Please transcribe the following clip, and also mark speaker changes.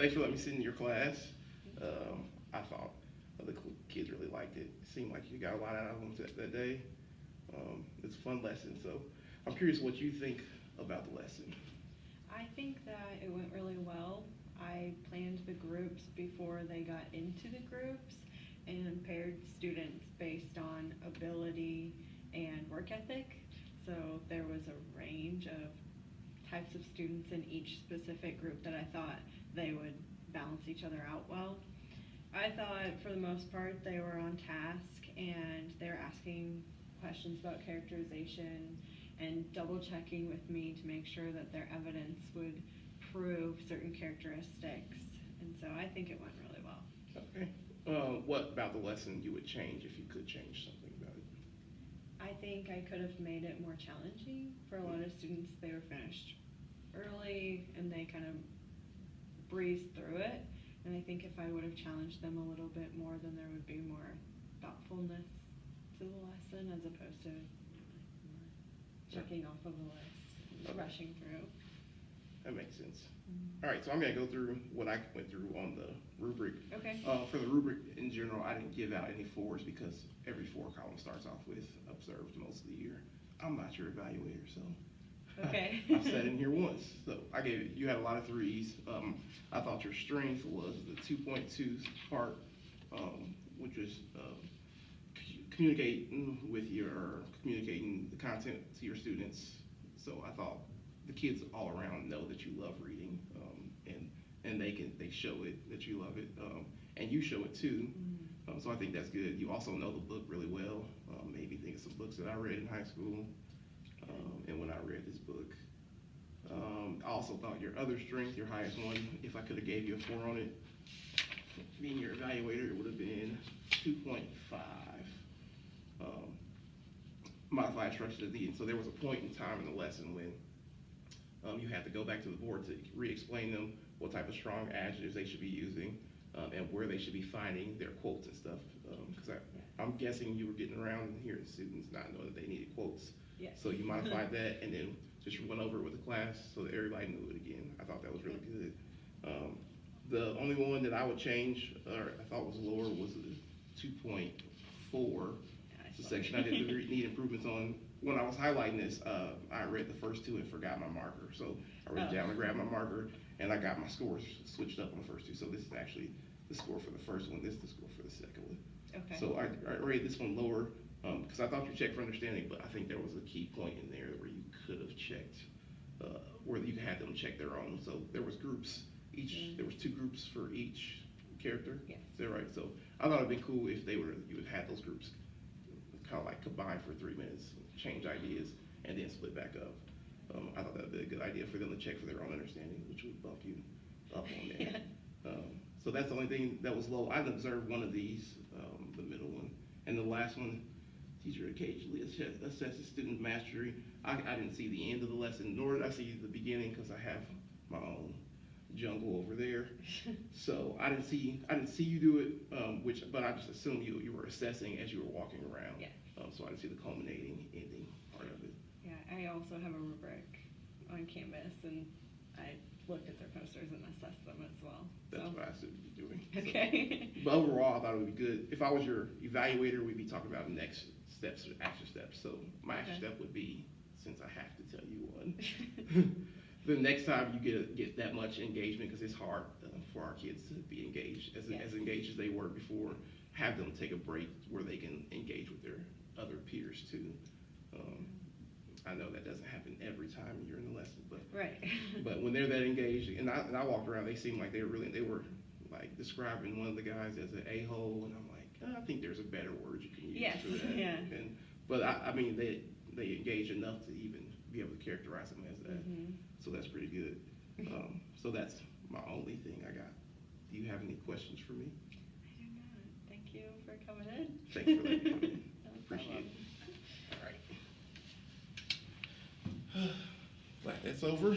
Speaker 1: thanks for letting me sit in your class. I thought the kids really liked it. It seemed like you got a lot out of them that day. It's a fun lesson, so I'm curious what you think about the lesson.
Speaker 2: I think that it went really well. I planned the groups before they got into the groups and paired students based on ability and work ethic. So there was a range of types of students in each specific group that I thought they would balance each other out well. I thought for the most part they were on task and they're asking questions about characterization and double checking with me to make sure that their evidence would prove certain characteristics. And so I think it went really well.
Speaker 1: Okay. What about the lesson you would change if you could change something about it?
Speaker 2: I think I could have made it more challenging for a lot of students. They were finished early and they kind of breezed through it. And I think if I would have challenged them a little bit more, then there would be more thoughtfulness to the lesson as opposed to checking off of a list,
Speaker 1: Okay.
Speaker 2: rushing through.
Speaker 1: That makes sense. All right, so I'm gonna go through what I went through on the rubric.
Speaker 2: Okay.
Speaker 1: For the rubric in general, I didn't give out any fours because every four column starts off with observed most of the year. I'm not your evaluator, so.
Speaker 2: Okay.
Speaker 1: I've sat in here once, so I gave it, you had a lot of threes. I thought your strength was the 2.2 part, which was communicating the content to your students. So I thought the kids all around know that you love reading, and they show it that you love it, and you show it too. So I think that's good. You also know the book really well. Maybe think of some books that I read in high school, and when I read this book. I also thought your other strength, your highest one, if I could have gave you a 4 on it, being your evaluator, it would have been 2.5. Modified structure at the end. So there was a point in time in the lesson when you had to go back to the board to re-explain them what type of strong adjectives they should be using, and where they should be finding their quotes and stuff. Because I'm guessing you were getting around and hearing students not know that they needed quotes.
Speaker 2: Yes.
Speaker 1: So you modified that and then just went over it with the class so that everybody knew it again. I thought that was really good. The only one that I would change, or I thought was lower, was the 2.4. The section I didn't need improvements on. When I was highlighting this, I read the first two and forgot my marker. So I read down and grabbed my marker, and I got my scores switched up on the first two. So this is actually the score for the first one. This is the score for the second one.
Speaker 2: Okay.
Speaker 1: So I rated this one lower because I thought you checked for understanding, but I think there was a key point in there where you could have checked, where you had them check their own. So there was groups. There was 2 groups for each character.
Speaker 2: Yes.
Speaker 1: Is that right? So I thought it'd be cool if you would have those groups kind of like combine for 3 minutes, change ideas, and then split back up. I thought that would be a good idea for them to check for their own understanding, which would bump you up on there. So that's the only thing that was low. I'd observed one of these, the middle one. And the last one, teacher occasionally assesses student mastery. I didn't see the end of the lesson, nor did I see the beginning because I have my own jungle over there. So I didn't see you do it, but I just assumed you were assessing as you were walking around.
Speaker 2: Yeah.
Speaker 1: So I didn't see the culminating ending part of it.
Speaker 2: Yeah, I also have a rubric on Canvas, and I looked at their posters and assessed them as well.
Speaker 1: That's what I should be doing.
Speaker 2: Okay.
Speaker 1: So, but overall, I thought it would be good. If I was your evaluator, we'd be talking about next steps or action steps. So my action step would be, since I have to tell you one, the next time you get that much engagement, because it's hard for our kids to be engaged, as engaged as they were before, have them take a break where they can engage with their other peers too. I know that doesn't happen every time you're in the lesson, but
Speaker 2: right.
Speaker 1: But when they're that engaged, and I walked around, they seemed like they were like describing one of the guys as an a-hole, and I'm like, I think there's a better word you can use for that.
Speaker 2: Yeah.
Speaker 1: But I mean, they engage enough to even be able to characterize them as that. So that's pretty good. So that's my only thing I got. Do you have any questions for me?
Speaker 2: I do not. Thank you for coming in.
Speaker 1: Thanks for letting me come in.
Speaker 2: No
Speaker 1: Appreciate
Speaker 2: problem.
Speaker 1: it. All right. Glad that's over.